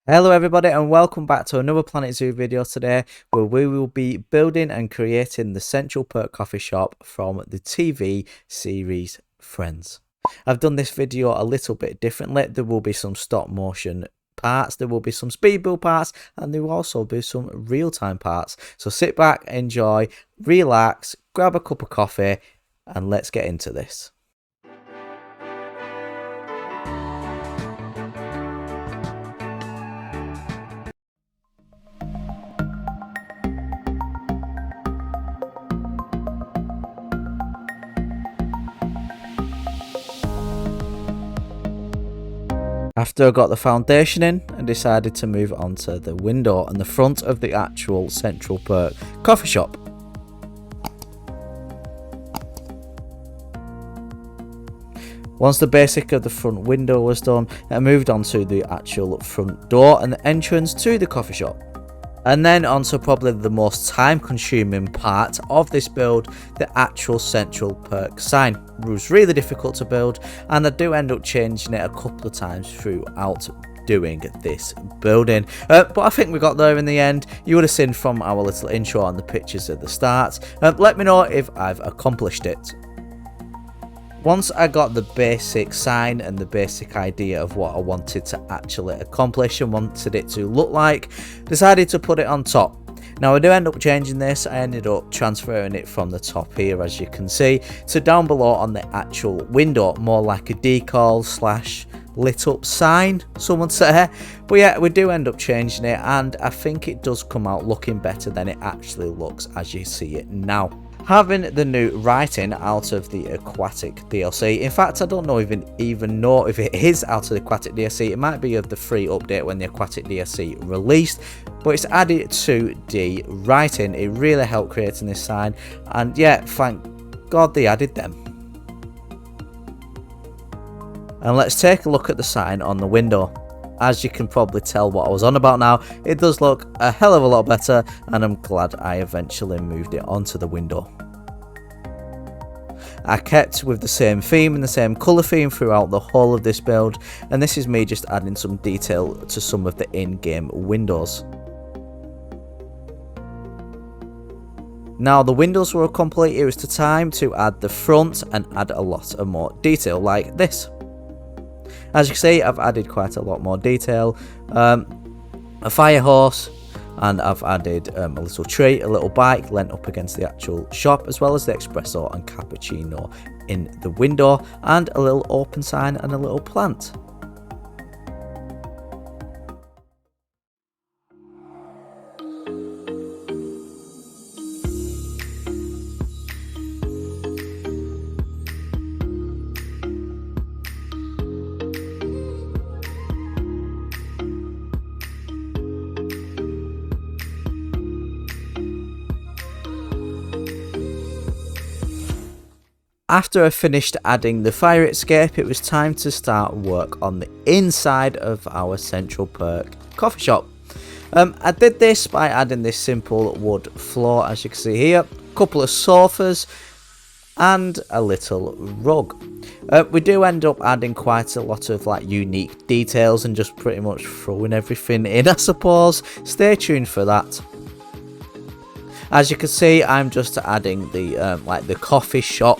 Hello everybody and welcome back to another Planet Zoo video today where we will be building and creating the Central Perk coffee shop from the TV series Friends. I've done this video a little bit differently. There will be some stop motion parts, there will be some speed build parts, and there will also be some real-time parts. So sit back, enjoy, relax, grab a cup of coffee and let's get into this. After I got the foundation in, I decided to move on to the window and the front of the actual Central Perk coffee shop. Once the basic of the front window was done, I moved on to the actual front door and the entrance to the coffee shop. And then onto probably the most time consuming part of this build, the actual Central Perk sign. It was really difficult to build and I do end up changing it a couple of times throughout doing this building. But I think we got there in the end. You would have seen from our little intro on the pictures at the start. Let me know if I've accomplished it. Once I got the basic sign and the basic idea of what I wanted to actually accomplish and wanted it to look like, decided to put it on top. Now I do end up changing this. I ended up transferring it from the top here, as you can see, to down below on the actual window, more like a decal slash lit up sign, some would say. But yeah, we do end up changing it and I think it does come out looking better than it actually looks as you see it now. Having the new writing out of the aquatic DLC. In fact, I don't know even know if it is out of the aquatic DLC. It might be of the free update when the aquatic DLC released, but it's added to the writing. It really helped creating this sign, and yeah, thank God they added them. And let's take a look at the sign on the window. As you can probably tell what I was on about now, it does look a hell of a lot better and I'm glad I eventually moved it onto the window. I kept with the same theme and the same colour theme throughout the whole of this build, and this is me just adding some detail to some of the in-game windows. Now the windows were complete, it was the time to add the front and add a lot of more detail like this. As you can see, I've added quite a lot more detail, a fire hose, and I've added a little tree, a little bike leant up against the actual shop, as well as the espresso and cappuccino in the window, and a little open sign and a little plant. After I finished adding the fire escape, it was time to start work on the inside of our Central Perk coffee shop. I did this by adding this simple wood floor, as you can see here, a couple of sofas and a little rug. We do end up adding quite a lot of unique details and just pretty much throwing everything in, I suppose. Stay tuned for that. As you can see, I'm just adding the the coffee shop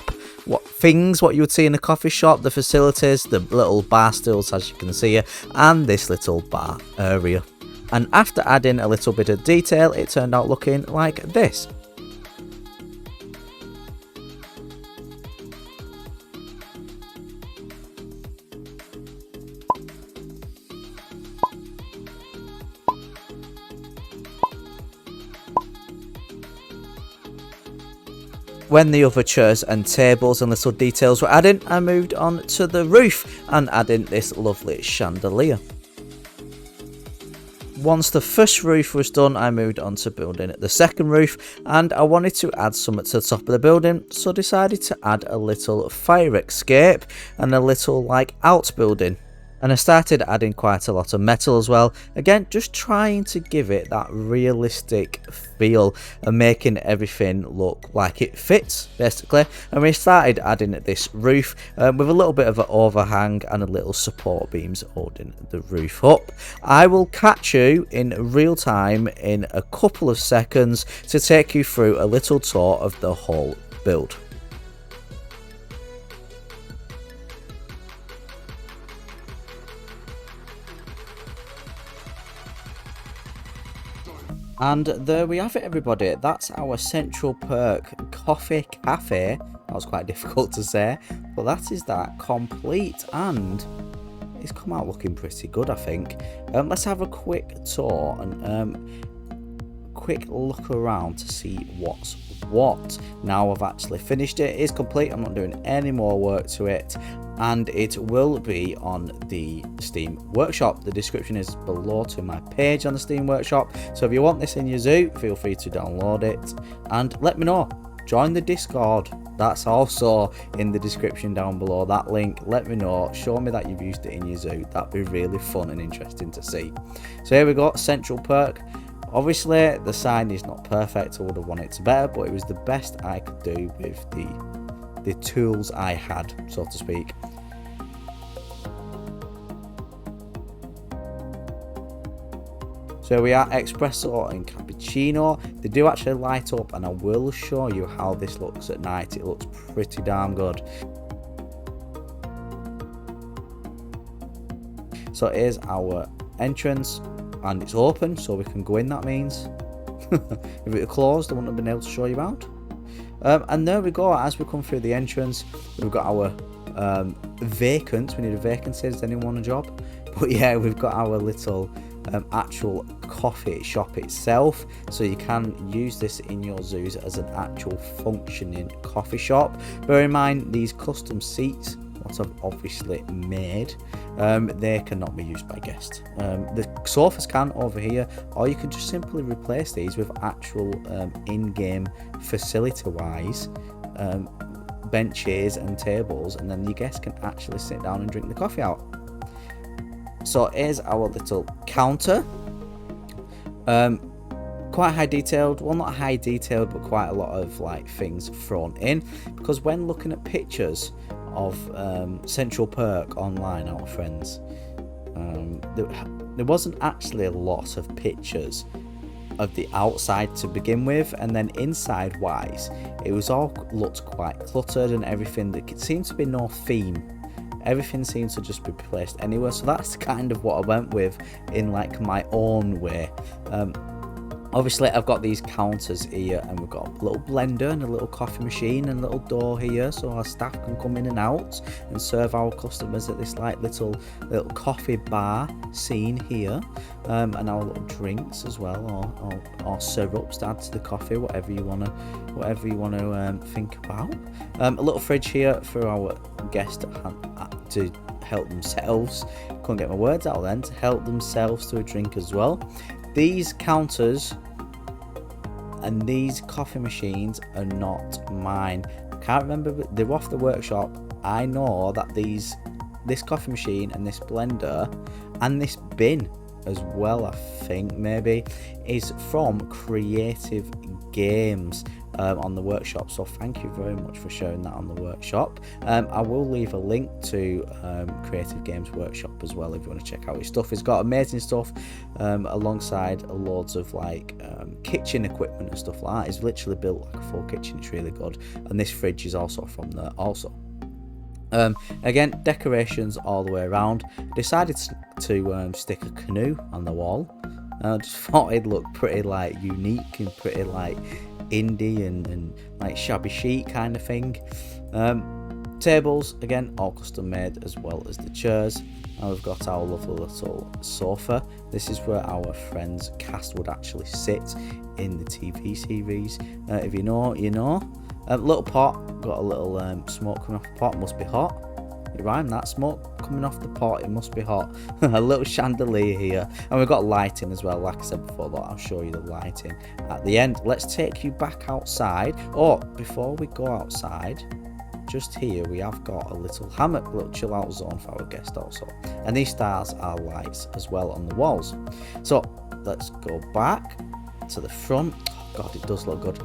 what you would see in a coffee shop, the facilities, the little bar stools as you can see here, and this little bar area. And after adding a little bit of detail, it turned out looking like this. When the other chairs and tables and little details were added, I moved on to the roof and adding this lovely chandelier. Once the first roof was done, I moved on to building the second roof, and I wanted to add something to the top of the building, so decided to add a little fire escape and a little outbuilding. And I started adding quite a lot of metal as well. Again, just trying to give it that realistic feel and making everything look like it fits, basically. And we started adding this roof with a little bit of an overhang and a little support beams holding the roof up. I will catch you in real time in a couple of seconds to take you through a little tour of the whole build. And there we have it, everybody. That's our Central Perk Coffee Cafe. That was quite difficult to say, but that is that complete, and it's come out looking pretty good, I think. Let's have a quick tour and quick look around to see what's what. Now I've actually finished it. It's complete. I'm not doing any more work to it, and it will be on the Steam Workshop. The description is below to my page on the Steam Workshop, so if you want this in your zoo, feel free to download it and let me know. Join the Discord, that's also in the description down below, that link. Let me know, show me that you've used it in your zoo. That'd be really fun and interesting to see. So here we go, Central Perk. Obviously the sign is not perfect, I would have wanted it to better, but it was the best I could do with the tools I had, so to speak. So we are espresso and cappuccino. They do actually light up, and I will show you how this looks at night. It looks pretty damn good. So here's our entrance, and it's open so we can go in, that means. If it were closed I wouldn't have been able to show you out. And there we go. As we come through the entrance, we've got our vacant. We need a vacancy. Does anyone want a job? But yeah, we've got our little actual coffee shop itself, so you can use this in your zoos as an actual functioning coffee shop. Bear in mind, these custom seats, what I've obviously made, they cannot be used by guests. The sofas can over here, or you can just simply replace these with actual in-game facility wise benches and tables, and then your guests can actually sit down and drink the coffee out. So here's our little counter. Quite high detailed, well, not high detailed, but quite a lot of like things thrown in, because when looking at pictures of Central Perk online, our friends, there wasn't actually a lot of pictures of the outside to begin with, and then inside wise it was all looked quite cluttered and everything. There seemed to be no theme. Everything seems to just be placed anywhere, so that's kind of what I went with in like my own way. Obviously I've got these counters here, and we've got a little blender and a little coffee machine and a little door here, so our staff can come in and out and serve our customers at this like little coffee bar scene here, and our little drinks as well, or syrups to add to the coffee, whatever you want to think about. A little fridge here for our guests to help themselves. Couldn't get my words out then. To help themselves to a drink as well. These counters and these coffee machines are not mine. I can't remember, but they're off the workshop. I know that this coffee machine and this blender and this bin as well, I think maybe, is from Creative Games on the workshop. So thank you very much for sharing that on the workshop. I will leave a link to Creative Games Workshop as well if you want to check out his stuff. He's got amazing stuff alongside loads of like kitchen equipment and stuff like that. He's literally built like a full kitchen. It's really good, and this fridge is also from there also. Again, decorations all the way around. Decided to stick a canoe on the wall. I just thought it'd look pretty like unique and pretty like indie and like shabby chic kind of thing. Tables again all custom made, as well as the chairs, and we've got our lovely little sofa. This is where our friend's cast would actually sit in the TV series. If you know, you know. Little pot, got a little smoke coming off the pot, must be hot. It rhymed, that, smoke coming off the pot, it must be hot. A little chandelier here, and we've got lighting as well. Like I said before, that I'll show you the lighting at the end. Let's take you back outside. Oh, before we go outside, just here we have got a little hammock, little chill out zone for our guest also, and these stars are lights as well on the walls. So let's go back to the front. Oh god, it does look good.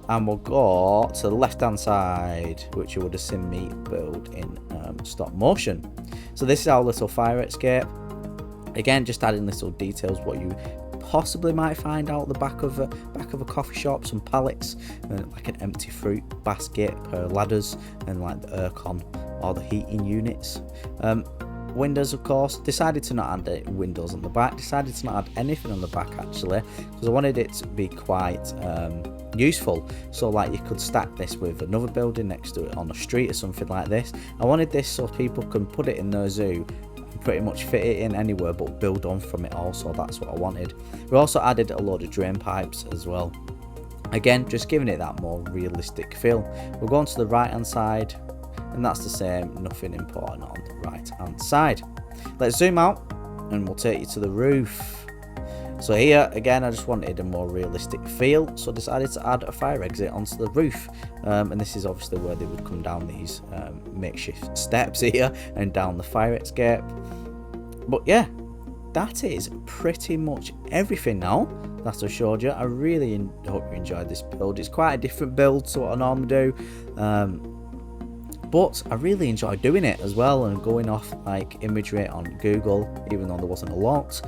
And we'll go to the left hand side, which you would have seen me build in stop motion. So this is our little fire escape. Again, just adding little details what you possibly might find out the back of a coffee shop, some pallets, like an empty fruit basket, ladders, and like the aircon or the heating units. Windows, of course. Decided to not add windows on the back. Decided to not add anything on the back actually, because I wanted it to be quite useful. So like you could stack this with another building next to it on the street or something like this. I wanted this so people can put it in their zoo, pretty much fit it in anywhere but build on from it also. That's what I wanted. We also added a load of drain pipes as well, again just giving it that more realistic feel. We'll go on to the right hand side, and that's the same, nothing important on the right hand side. Let's zoom out and we'll take you to the roof. So here again I just wanted a more realistic feel, so decided to add a fire exit onto the roof, and this is obviously where they would come down these makeshift steps here and down the fire escape. But yeah, that is pretty much everything now that I showed you. I really hope you enjoyed this build. It's quite a different build to what I normally do, but I really enjoyed doing it as well, and going off like imagery on Google, even though there wasn't a lot,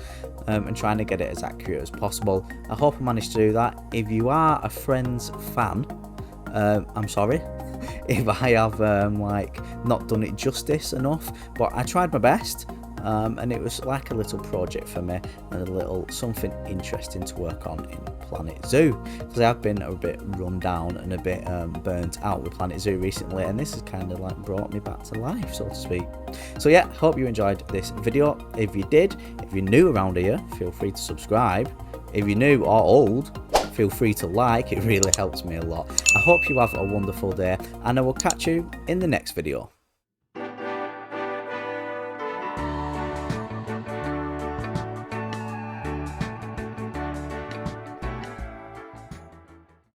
and trying to get it as accurate as possible. I hope I managed to do that. If you are a Friends fan, I'm sorry if I have like not done it justice enough, but I tried my best. And it was like a little project for me, and a little something interesting to work on in Planet Zoo, because I've been a bit run down and a bit burnt out with Planet Zoo recently, and this has kind of like brought me back to life, so to speak. So yeah, hope you enjoyed this video. If you did, if you're new around here, feel free to subscribe. If you're new or old, feel free to like, it really helps me a lot. I hope you have a wonderful day, and I will catch you in the next video.